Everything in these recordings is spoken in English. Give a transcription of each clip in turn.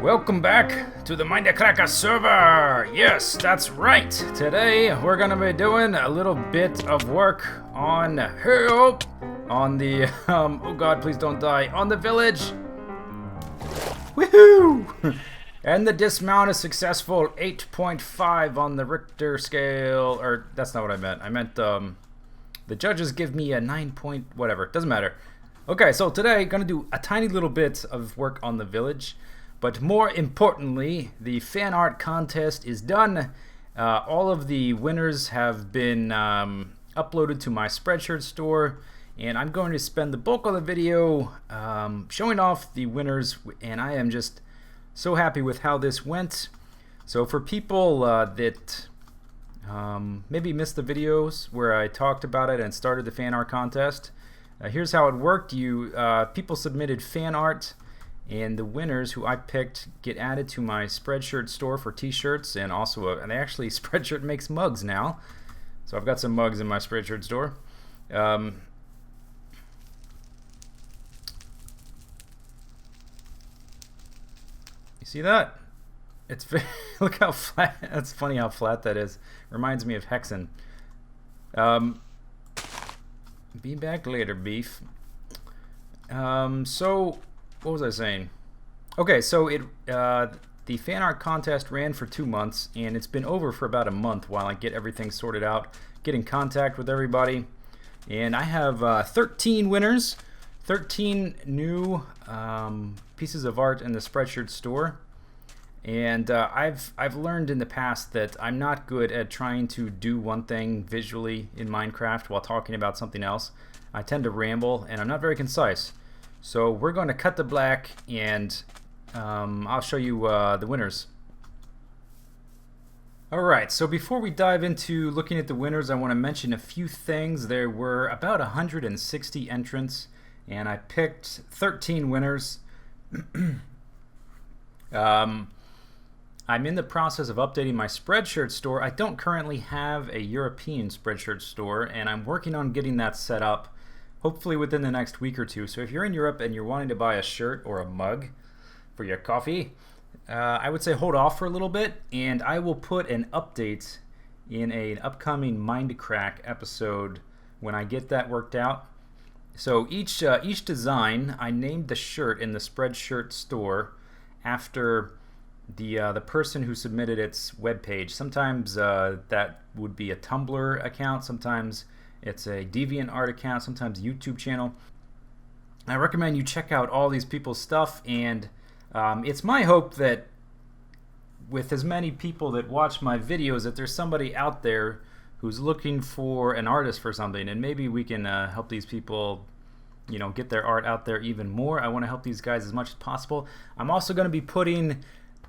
Welcome back to the Mindcrack server! Yes, that's right! Today we're gonna be doing a little bit of work on the, oh god, please don't die, on the village! Woohoo! And the dismount is successful, 8.5 on the Richter scale, or that's not what I meant. I meant, the judges give me a 9 point whatever, doesn't matter. Okay, so today, gonna do a tiny little bit of work on the village. But more importantly, the fan art contest is done. All of the winners have been uploaded to my Spreadshirt store, and I'm going to spend the bulk of the video showing off the winners, and I am just so happy with how this went. So for people that maybe missed the videos where I talked about it and started the fan art contest, here's how it worked. People submitted fan art, and the winners who I picked get added to my Spreadshirt store for t-shirts, and also and actually Spreadshirt makes mugs now, so I've got some mugs in my Spreadshirt store. You see that? It's look how flat. That's funny how flat that is. Reminds me of Hexen. Be back later, beef. So what was I saying? Okay, so the fan art contest ran for 2 months, and it's been over for about a month while I get everything sorted out, get in contact with everybody, and I have 13 winners, 13 new pieces of art in the Spreadshirt store. And I've learned in the past that I'm not good at trying to do one thing visually in Minecraft while talking about something else. I tend to ramble, and I'm not very concise. So we're going to cut the black, and I'll show you the winners. Alright, so before we dive into looking at the winners, I want to mention a few things. There were about 160 entrants, and I picked 13 winners. I'm in the process of updating my Spreadshirt store. I don't currently have a European Spreadshirt store, and I'm working on getting that set up, hopefully within the next week or two. So if you're in Europe and you're wanting to buy a shirt or a mug for your coffee, I would say hold off for a little bit, and I will put an update in an upcoming Mindcrack episode when I get that worked out. So each design, I named the shirt in the Spreadshirt store after the person who submitted its webpage. Sometimes that would be a Tumblr account, sometimes it's a DeviantArt account, sometimes a YouTube channel. I recommend you check out all these people's stuff, and it's my hope that with as many people that watch my videos that there's somebody out there who's looking for an artist for something, and maybe we can help these people, you know, get their art out there even more. I want to help these guys as much as possible. I'm also going to be putting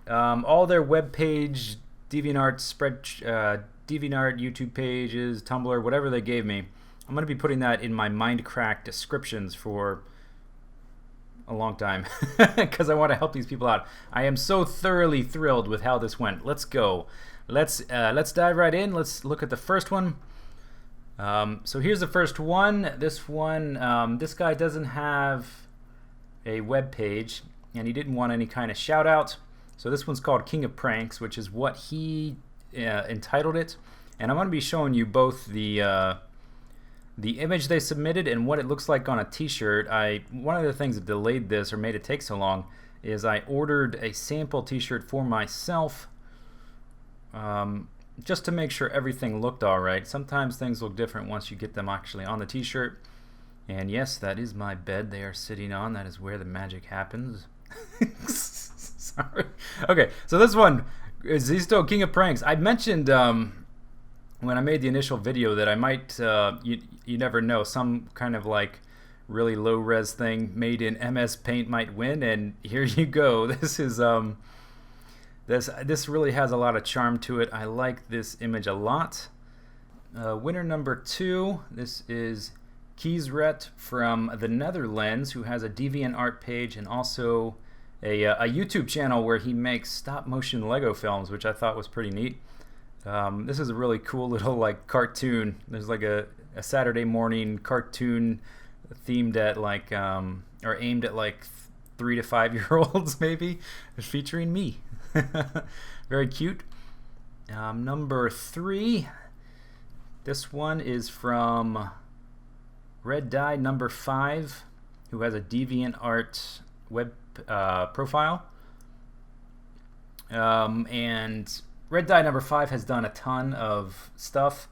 all their webpage, DeviantArt, DeviantArt, YouTube pages, Tumblr, whatever they gave me. I'm going to be putting that in my Mindcrack descriptions for a long time because I want to help these people out. I am so thoroughly thrilled with how this went. Let's go. Let's dive right in. Let's look at the first one. So here's the first one. This guy doesn't have a web page, and he didn't want any kind of shout out. So this one's called King of Pranks, which is what he entitled it. And I'm going to be showing you both the image they submitted and what it looks like on a t-shirt. One of the things that delayed this or made it take so long is I ordered a sample t-shirt for myself just to make sure everything looked alright. Sometimes things look different once you get them actually on the t-shirt. And yes, that is my bed they are sitting on. That is where the magic happens. Sorry. Okay, so this one is Zisteau, King of Pranks. I mentioned when I made the initial video that I might, you never know, some kind of like really low res thing made in MS Paint might win, and here you go. This is this really has a lot of charm to it. I like this image a lot. Winner number 2, this is Kiesret from the Netherlands, who has a DeviantArt page and also a YouTube channel where he makes stop motion Lego films, which I thought was pretty neat. This is a really cool little like cartoon. There's like a Saturday morning cartoon themed at like or aimed at like 3 to 5 year olds maybe, featuring me. Very cute. Number 3. This one is from Red Dye number 5, who has a DeviantArt web profile. And Red Dye number 5 has done a ton of stuff.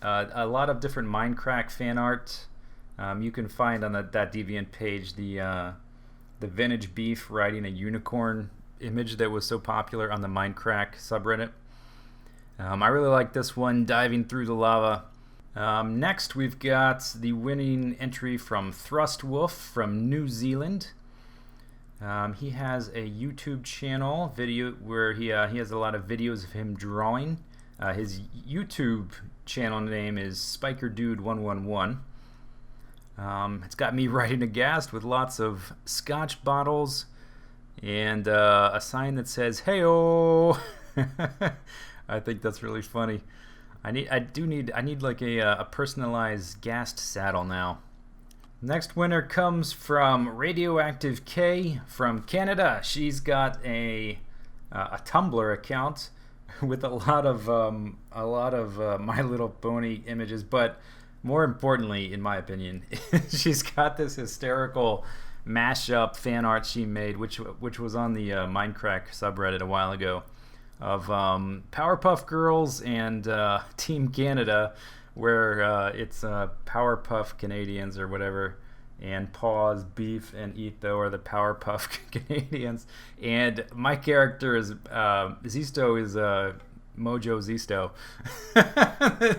A lot of different Mindcrack fan art. You can find on that Deviant page the vintage beef riding a unicorn image that was so popular on the Mindcrack subreddit. I really like this one, diving through the lava. Next, we've got the winning entry from Thrust Wolf from New Zealand. He has a YouTube channel video where he has a lot of videos of him drawing. His YouTube channel name is SpikerDude111. It's got me riding a ghast with lots of scotch bottles and a sign that says "Heyo." I think that's really funny. I need like a personalized ghast saddle now. Next winner comes from Radioactive K from Canada. She's got a Tumblr account with a lot of My Little Pony images, but more importantly, in my opinion, she's got this hysterical mashup fan art she made, which was on the Mindcrack subreddit a while ago, of Powerpuff Girls and Team Canada, where it's Powerpuff Canadians or whatever, and Paws, Beef, and Etho are the Powerpuff Canadians, and my character is Zisteau is Mojo Zisteau.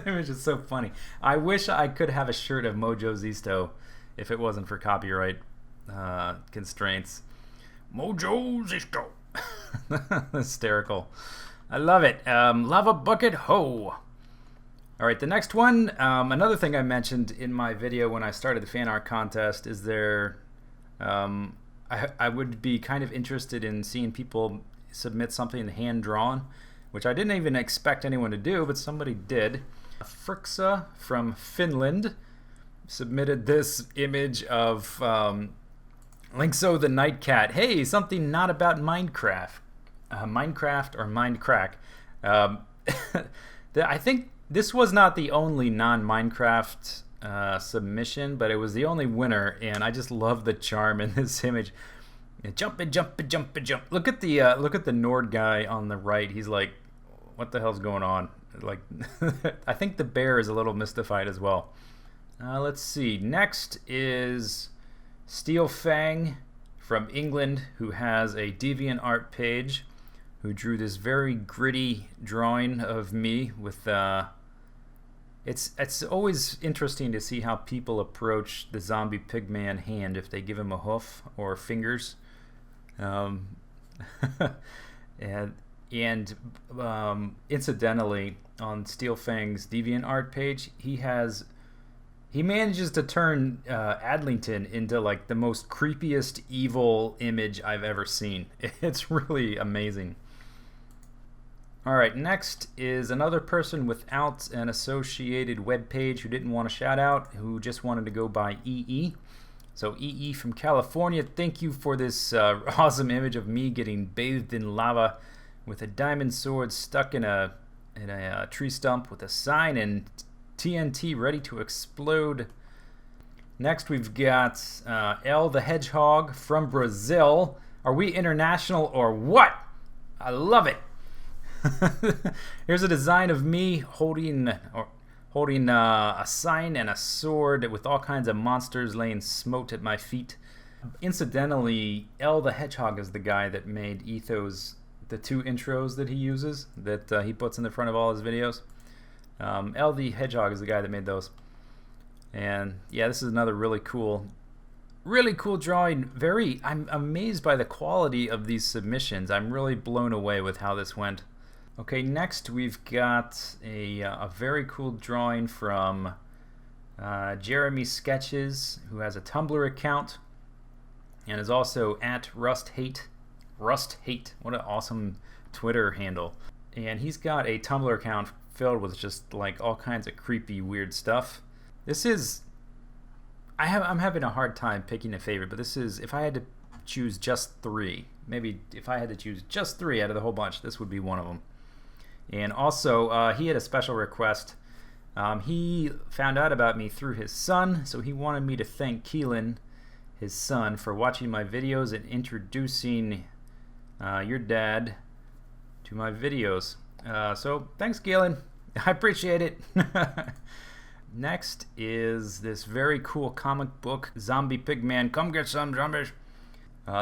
It was just so funny. I wish I could have a shirt of Mojo Zisteau if it wasn't for copyright constraints. Mojo Zisteau. Hysterical. I love it. Lava Bucket Ho. Alright, the next one, another thing I mentioned in my video when I started the fan art contest is I would be kind of interested in seeing people submit something hand-drawn, which I didn't even expect anyone to do, but somebody did. Frixa from Finland submitted this image of Linkso the Night Cat. Hey, something not about Minecraft. Minecraft or Mindcrack. I think this was not the only non-Minecraft submission, but it was the only winner, and I just love the charm in this image. Jump and jump and jump and jump. Look at the Nord guy on the right. He's like, what the hell's going on? Like, I think the bear is a little mystified as well. Let's see. Next is Steel Fang from England, who has a DeviantArt page, who drew this very gritty drawing of me with it's always interesting to see how people approach the zombie pigman hand, if they give him a hoof or fingers. And incidentally, on Steel Fang's DeviantArt page, he manages to turn Adlington into like the most creepiest evil image I've ever seen. It's really amazing. Alright, next is another person without an associated web page who didn't want a shout out, who just wanted to go by EE. So EE from California, thank you for this awesome image of me getting bathed in lava with a diamond sword stuck in a tree stump with a sign and TNT ready to explode. Next we've got L the Hedgehog from Brazil. Are we international or what? I love it. Here's a design of me holding a sign and a sword with all kinds of monsters laying smote at my feet. Incidentally, L the Hedgehog is the guy that made the 2 intros that he uses, that he puts in the front of all his videos. L the Hedgehog is the guy that made those. And yeah, this is another really cool drawing. I'm amazed by the quality of these submissions. I'm really blown away with how this went. Okay, next we've got a very cool drawing from Jeremy Sketches, who has a Tumblr account and is also at RustHate. RustHate, what an awesome Twitter handle. And he's got a Tumblr account filled with just like all kinds of creepy, weird stuff. I'm having a hard time picking a favorite, but this is, if I had to choose just 3. Maybe if I had to choose just 3 out of the whole bunch, this would be one of them. And also, he had a special request. He found out about me through his son, so he wanted me to thank Keelan, his son, for watching my videos and introducing your dad to my videos. So thanks, Keelan. I appreciate it. Next is this very cool comic book, Zombie Pigman. Come get some zombies.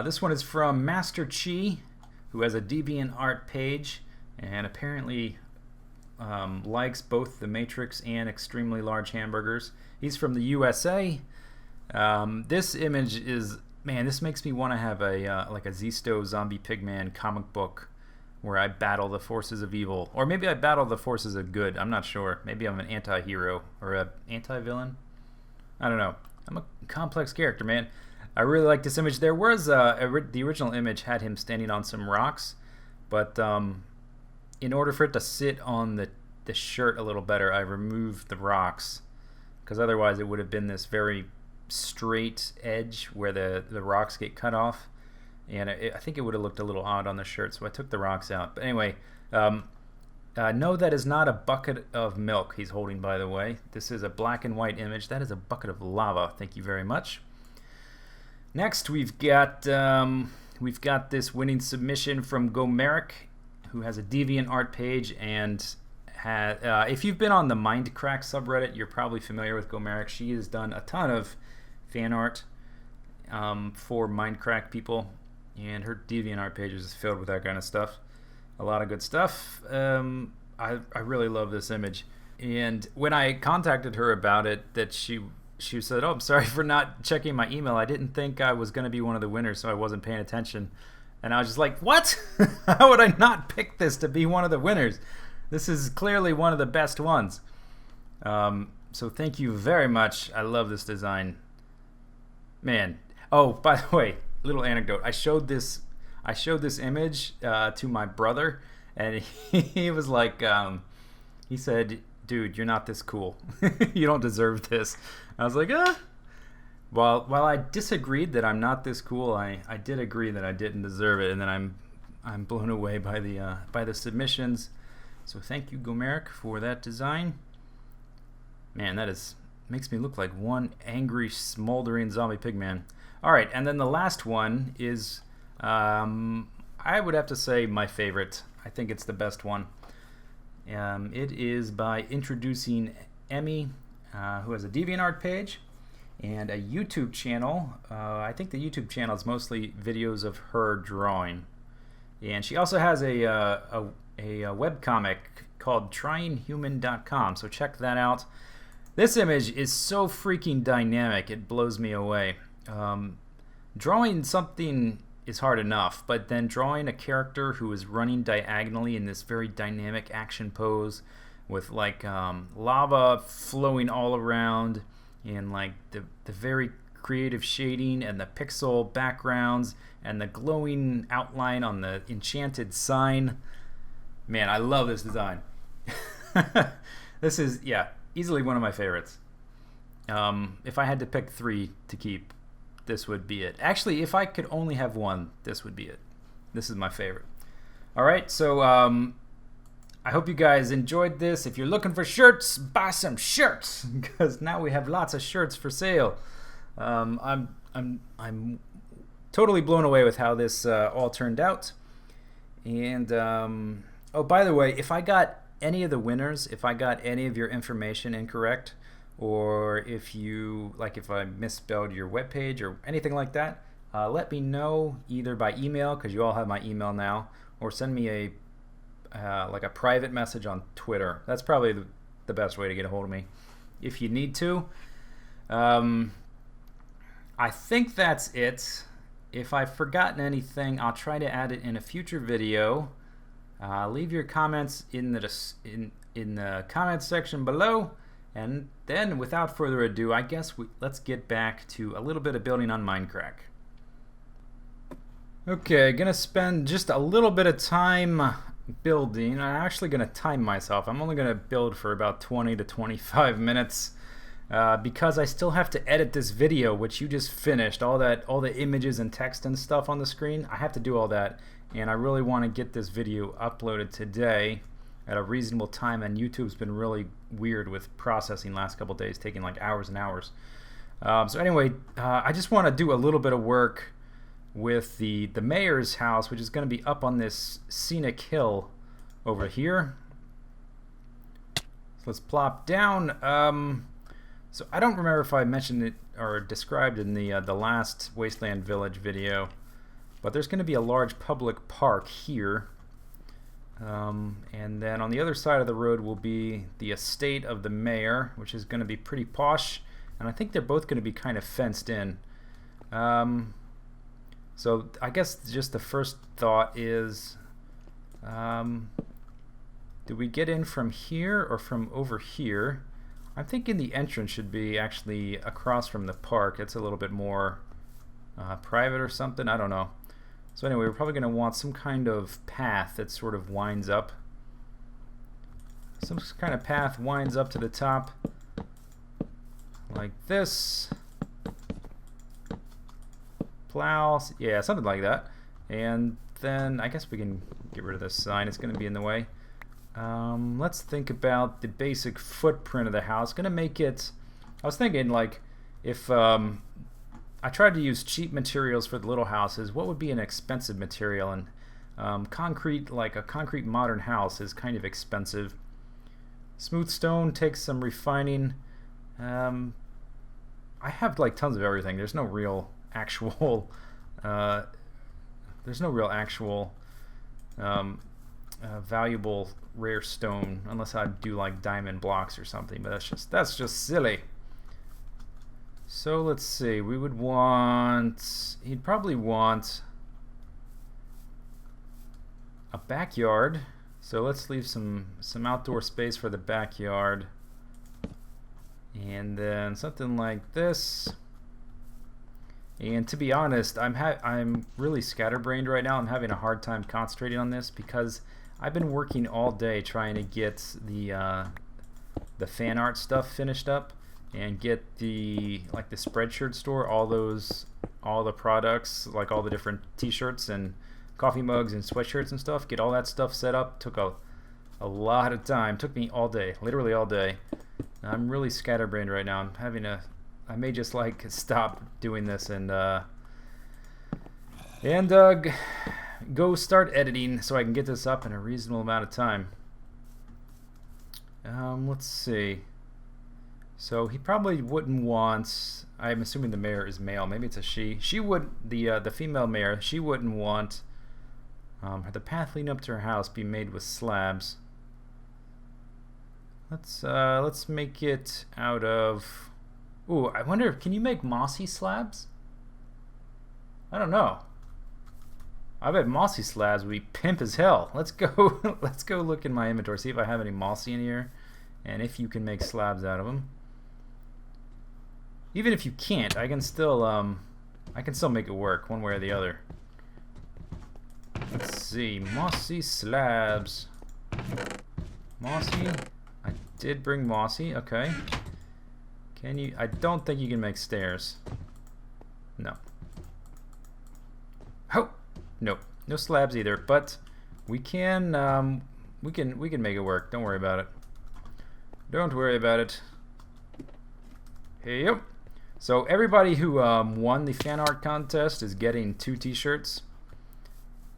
This one is from Master Chi, who has a DeviantArt page and apparently likes both The Matrix and Extremely Large Hamburgers. He's from the USA. This image is, man, this makes me want to have a like a Zisteau Zombie Pigman comic book where I battle the forces of evil. Or maybe I battle the forces of good. I'm not sure. Maybe I'm an anti-hero or an anti-villain. I don't know. I'm a complex character, man. I really like this image. There was the original image had him standing on some rocks, but in order for it to sit on the shirt a little better, I removed the rocks, because otherwise it would have been this very straight edge where the rocks get cut off, and I think it would have looked a little odd on the shirt, so I took the rocks out. But anyway, no, that is not a bucket of milk he's holding, by the way. This is a black and white image. That is a bucket of lava. Thank you very much. Next, we've got this winning submission from Gomeric, who has a DeviantArt page, and if you've been on the Mindcrack subreddit, you're probably familiar with Gomeric. She has done a ton of fan art for Mindcrack people, and her DeviantArt page is filled with that kind of stuff. A lot of good stuff. I really love this image. And when I contacted her about it, that she said, "Oh, I'm sorry for not checking my email. I didn't think I was going to be one of the winners, so I wasn't paying attention." And I was just like, what? How would I not pick this to be one of the winners? This is clearly one of the best ones. So thank you very much. I love this design. Man. Oh, by the way, little anecdote. I showed this image to my brother, and he was like, he said, "Dude, you're not this cool. You don't deserve this." I was like, While I disagreed that I'm not this cool, I did agree that I didn't deserve it, and then I'm blown away by the submissions. So thank you, Gomeric, for that design. Man, makes me look like one angry, smoldering zombie pigman. All right, and then the last one is, I would have to say, my favorite. I think it's the best one. It is by Introducing Emmy, who has a DeviantArt page and a YouTube channel. I think the YouTube channel is mostly videos of her drawing. And she also has a webcomic called tryinghuman.com, so check that out. This image is so freaking dynamic, it blows me away. Drawing something is hard enough, but then drawing a character who is running diagonally in this very dynamic action pose with like lava flowing all around, and like the very creative shading and the pixel backgrounds and the glowing outline on the enchanted sign. Man, I love this design. This is, yeah, easily one of my favorites. If I had to pick 3 to keep, this would be it. Actually, if I could only have one, this would be it. This is my favorite. All right, so I hope you guys enjoyed this. If you're looking for shirts, buy some shirts, because now we have lots of shirts for sale. I'm totally blown away with how this all turned out. And oh, by the way, if I got any of the winners, if I got any of your information incorrect, or if I misspelled your webpage or anything like that, let me know either by email, because you all have my email now, or send me a private message on Twitter. That's probably the best way to get a hold of me if you need to. I think that's it. If I've forgotten anything, I'll try to add it in a future video. Leave your comments in the comments section below, and then without further ado, I guess let's get back to a little bit of building on Mindcrack. Okay, gonna spend just a little bit of time building. I'm actually gonna time myself. I'm only gonna build for about 20 to 25 minutes. because I still have to edit this video, which you just finished, all the images and text and stuff on the screen. I have to do all that, and I really want to get this video uploaded today at a reasonable time, and YouTube's been really weird with processing last couple days, taking like hours and hours. So anyway, I just want to do a little bit of work with the mayor's house, which is going to be up on this scenic hill over here. So let's plop down. So I don't remember if I mentioned it or described in the last Wasteland Village video, but there's going to be a large public park here. And then on the other side of the road will be the estate of the mayor, which is going to be pretty posh, and I think they're both going to be kind of fenced in. So I guess just the first thought is, do we get in from here or from over here? I'm thinking the entrance should be actually across from the park. It's a little bit more private or something. I don't know. So anyway, we're probably going to want some kind of path that sort of winds up. Some kind of path winds up to the top like this. Plow, yeah, something like that. And then I guess we can get rid of this sign. It's going to be in the way. Let's think about the basic footprint of the house. Going to make it, I was thinking, like, if I tried to use cheap materials for the little houses, what would be an expensive material? And concrete, like a concrete modern house, is kind of expensive. Smooth stone takes some refining. I have like tons of everything. There's no real actual valuable rare stone, unless I do like diamond blocks or something, but that's just silly. So let's see, he'd probably want a backyard, so let's leave some outdoor space for the backyard, and then something like this. And to be honest, I'm really scatterbrained right now. I'm having a hard time concentrating on this because I've been working all day trying to get the fan art stuff finished up and get the Spreadshirt store, all the products, like all the different t-shirts and coffee mugs and sweatshirts and stuff, get all that stuff set up. Took a lot of time. Took me all day, literally all day. I'm really scatterbrained right now. I may just like stop doing this and go start editing so I can get this up in a reasonable amount of time. Let's see. So he probably wouldn't want, I'm assuming the mayor is male, maybe it's a she. She would, the female mayor, she wouldn't want the path leading up to her house be made with slabs. Let's make it out of, ooh, I wonder, can you make mossy slabs? I don't know. I bet mossy slabs would be pimp as hell. Let's go look in my inventory, see if I have any mossy in here, and if you can make slabs out of them. Even if you can't, I can still make it work one way or the other. Let's see, mossy slabs. Mossy. I did bring mossy. Okay. Can you? I don't think you can make stairs. No. Oh. Nope, no slabs either, but we can make it work. Don't worry about it. Don't worry about it. Hey, yep. So everybody who won the fan art contest is getting 2 t-shirts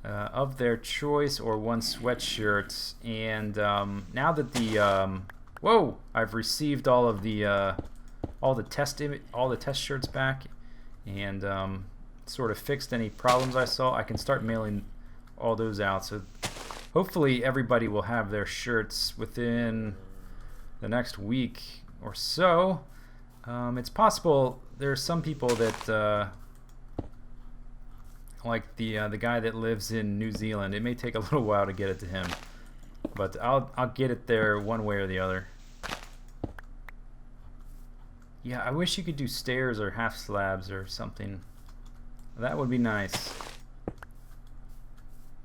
of their choice or 1 sweatshirt. And now that the whoa, I've received all of the all the test shirts back, and sort of fixed any problems I saw, I can start mailing all those out. So hopefully everybody will have their shirts within the next week or so. It's possible there's some people that like the guy that lives in New Zealand, it may take a little while to get it to him, but I'll get it there one way or the other. Yeah, I wish you could do stairs or half slabs or something. That would be nice.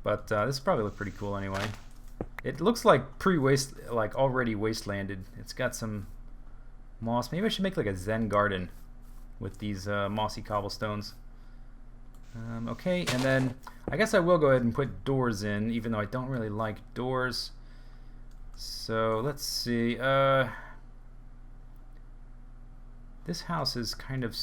But this probably look pretty cool anyway. It looks like already wastelanded. It's got some moss. Maybe I should make like a Zen garden with these mossy cobblestones. Okay, and then I guess I will go ahead and put doors in, even though I don't really like doors. So let's see. This house is kind of...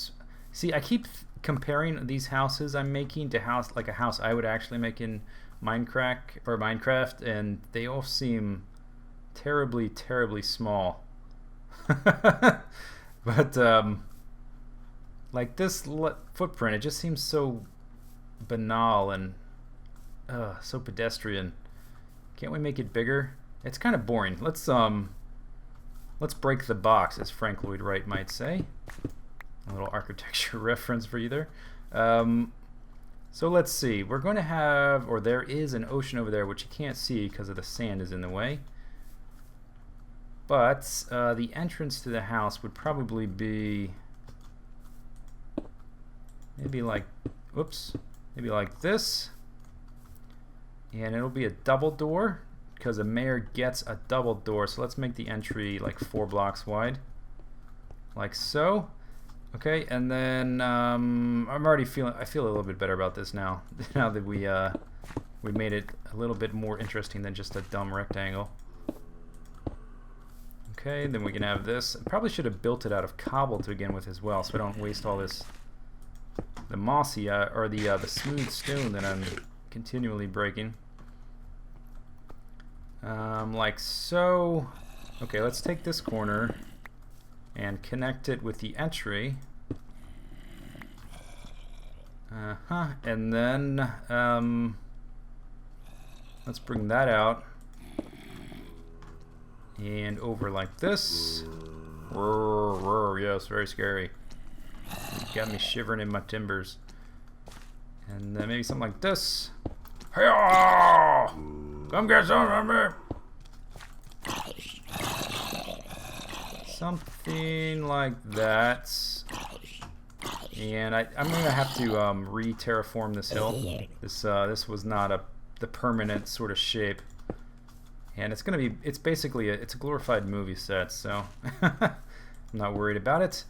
See, I keep comparing these houses I'm making to a house I would actually make in Minecraft, and they all seem terribly, terribly small. But like this footprint, it just seems so banal and so pedestrian. Can't we make it bigger? It's kind of boring. Let's break the box, as Frank Lloyd Wright might say. A little architecture reference for you there. So let's see. We're going to have, or there is an ocean over there, which you can't see because of the sand is in the way. But the entrance to the house would probably be maybe like, whoops, maybe like this. And it'll be a double door because a mayor gets a double door. So let's make the entry like 4 blocks wide, like so. Okay, and then I feel a little bit better about this now. Now that we made it a little bit more interesting than just a dumb rectangle. Okay, then we can have this. I probably should have built it out of cobble to begin with as well, so I don't waste all this the mossy or the smooth stone that I'm continually breaking. Like so. Okay, let's take this corner and connect it with the entry. And then let's bring that out and over like this. Yes, very scary. Got me shivering in my timbers. And then maybe something like this. Hey-oh! Come get some of me! Something like that. And I'm gonna have to re-terraform this hill. This was not the permanent sort of shape. And it's basically a glorified movie set, so I'm not worried about it.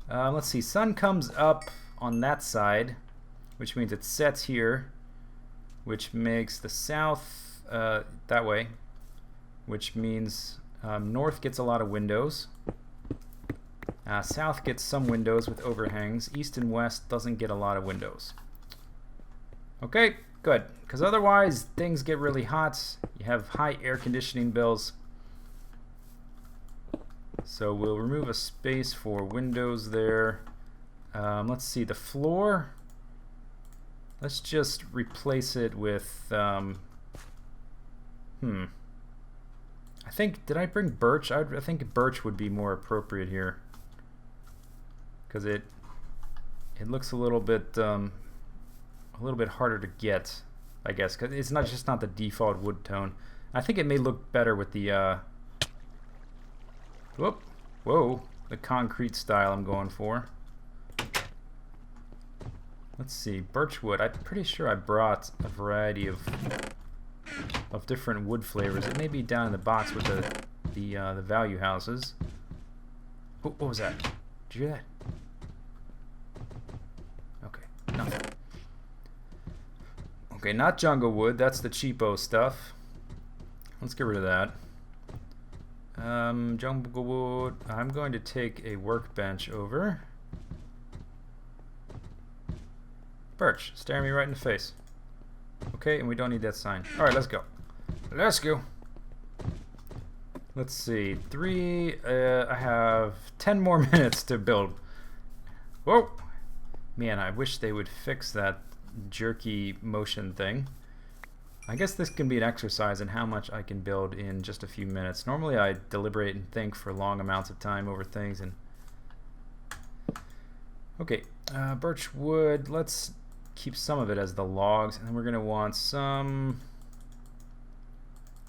Let's see, sun comes up on that side, which means it sets here, which makes the south that way, which means north gets a lot of windows. South gets some windows with overhangs. East and west doesn't get a lot of windows. Okay, good. Because otherwise things get really hot. You have high air conditioning bills. So we'll remove a space for windows there. Let's see, the floor. Let's just replace it with... I think, did I bring birch? I think birch would be more appropriate here. Because it looks a little bit harder to get, I guess, because it's not the default wood tone. I think it may look better with the the concrete style I'm going for. Let's see, birchwood. I'm pretty sure I brought a variety of different wood flavors. It may be down in the box with the value houses. What was that? Did you hear that? Okay, nothing. Okay, not jungle wood. That's the cheapo stuff. Let's get rid of that. Jungle wood. I'm going to take a workbench over. Birch, staring me right in the face. Okay, and we don't need that sign. All right, let's go. Let's go. Let's see. I have 10 more minutes to build. Whoa! Man, I wish they would fix that jerky motion thing. I guess this can be an exercise in how much I can build in just a few minutes. Normally I deliberate and think for long amounts of time over things. And okay, birch wood. Let's keep some of it as the logs, and then we're going to want some...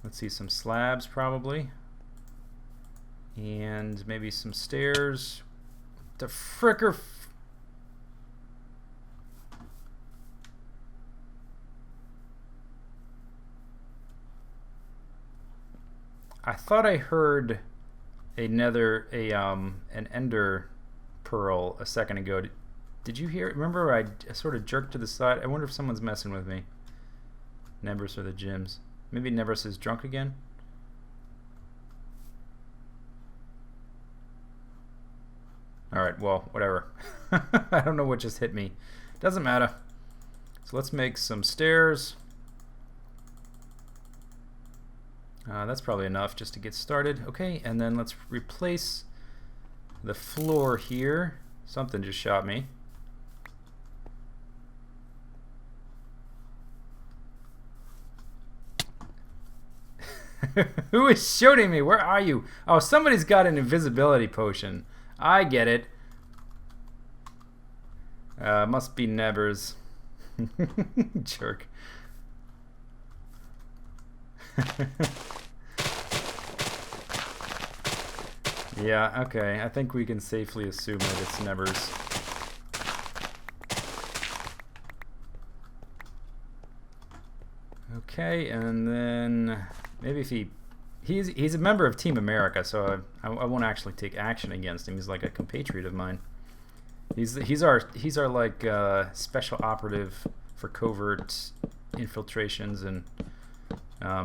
Let's see, some slabs probably. And maybe some stairs. The fricker... I thought I heard an ender pearl a second ago. Did you hear? Remember I sort of jerked to the side? I wonder if someone's messing with me. Nebris or the gyms. Maybe Nebris is drunk again? Alright, well, whatever. I don't know what just hit me. Doesn't matter. So let's make some stairs. That's probably enough just to get started. Okay, and then let's replace the floor here. Something just shot me. Who is shooting me? Where are you? Oh, somebody's got an invisibility potion. I get it. Must be Nevers. Jerk. Yeah, okay. I think we can safely assume that it's Nevers. Okay, and then maybe if he's a member of Team America, so I won't actually take action against him. He's like a compatriot of mine. He's our like special operative for covert infiltrations and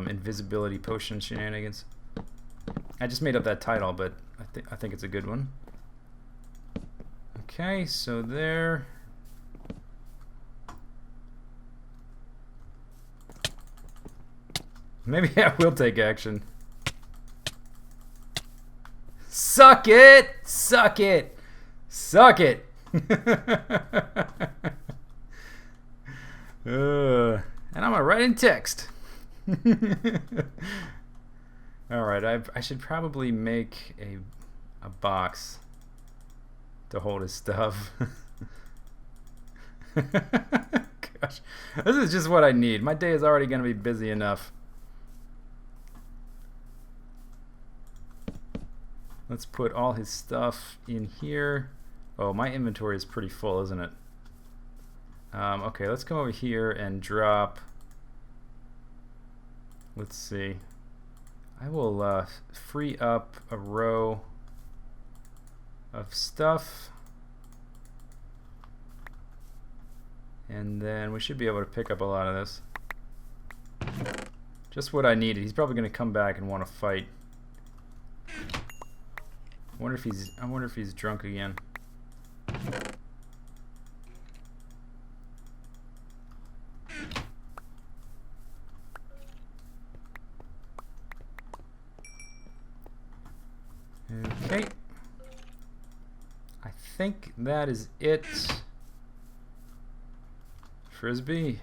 invisibility potion shenanigans. I just made up that title, but I think it's a good one. Okay, so there. Maybe I will take action. Suck it! Suck it! Suck it! And I'm gonna write in text. Alright, I should probably make a box to hold his stuff. Gosh, this is just what I need. My day is already gonna be busy enough. Let's put all his stuff in here. Oh, my inventory is pretty full, isn't it? Okay, let's come over here and drop. Let's see. I will free up a row of stuff. And then we should be able to pick up a lot of this. Just what I needed. He's probably going to come back and want to fight. I wonder if he's drunk again. Okay. I think that is it. Frisbee.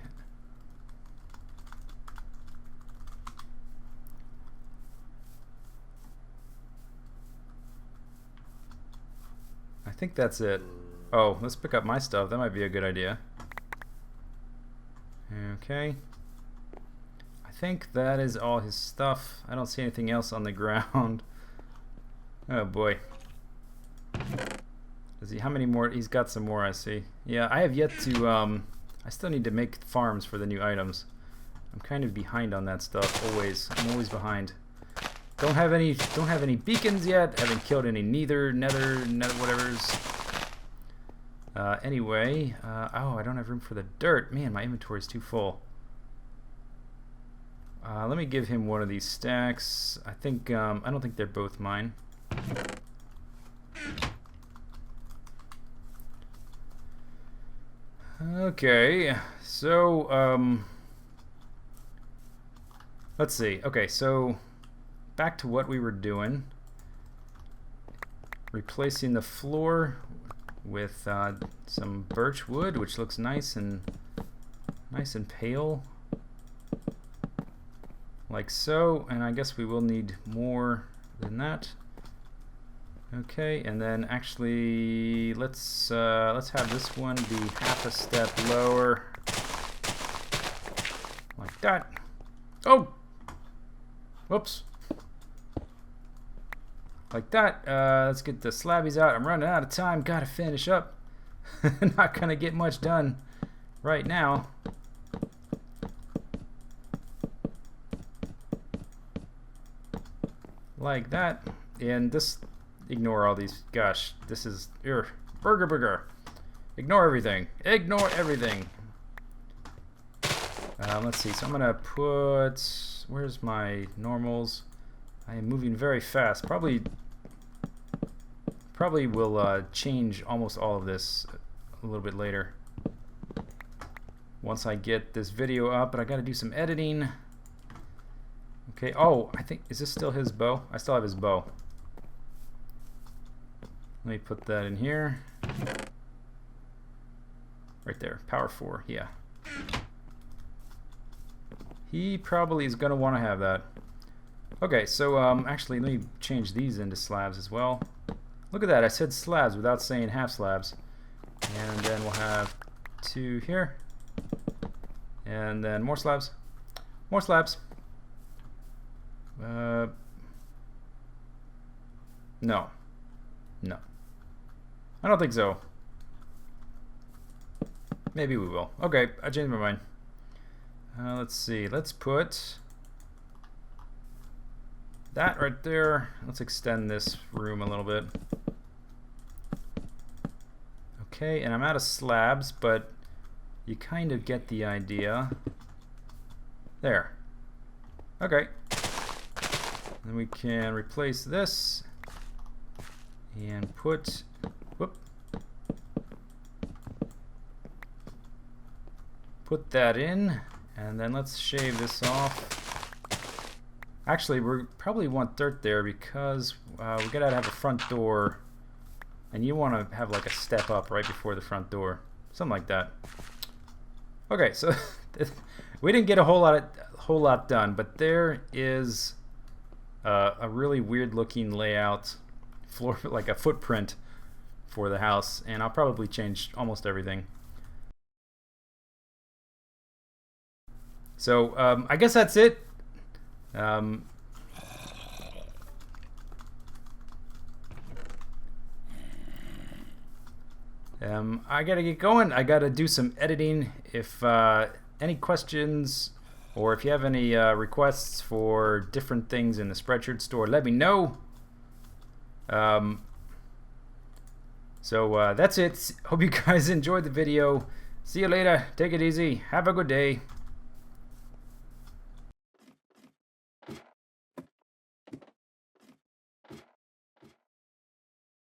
I think that's it. Oh, let's pick up my stuff. That might be a good idea. Okay. I think that is all his stuff. I don't see anything else on the ground. Oh boy. Does he? How many more? He's got some more, I see. Yeah, I have yet to. I still need to make farms for the new items. I'm kind of behind on that stuff. Always. I'm always behind. Don't have any beacons yet. Haven't killed any nether whatevers. Anyway, oh, I don't have room for the dirt. Man, my inventory is too full. Let me give him one of these stacks. I think I don't think they're both mine. Okay, so let's see. Okay, so back to what we were doing. Replacing the floor with some birch wood, which looks nice and pale, like so. And I guess we will need more than that. Okay, and then actually let's have this one be half a step lower, like that. Oh, whoops. Like that. Let's get the slabbies out. I'm running out of time. Gotta finish up. Not gonna get much done right now. Like that. and this, ignore all these, gosh, this is, burger. Ignore everything. Ignore everything. Let's see, so I'm gonna put, where's my normals? I am moving very fast. Probably will change almost all of this a little bit later. Once I get this video up, but I gotta do some editing. Okay, oh, I think, is this still his bow? I still have his bow. Let me put that in here. Right there, power 4, yeah. He probably is gonna wanna have that. Okay, so actually let me change these into slabs as well. Look at that, I said slabs without saying half slabs. And then we'll have 2 here. And then more slabs. More slabs. No. No. I don't think so. Maybe we will. Okay, I changed my mind. Let's see. Let's put that right there. Let's extend this room a little bit. Okay, and I'm out of slabs, but you kind of get the idea. There. Okay. Then we can replace this and put, put that in, and then let's shave this off. Actually, we probably want dirt there because we gotta have a front door, and you want to have like a step up right before the front door, something like that. Okay, so we didn't get a whole lot done, but there is a really weird looking layout, floor, like a footprint for the house, and I'll probably change almost everything. So I guess that's it. I gotta get going. I gotta do some editing. If any questions, or if you have any requests for different things in the Spreadshirt store, let me know. So that's it. Hope you guys enjoyed the video. See you later. Take it easy. Have a good day.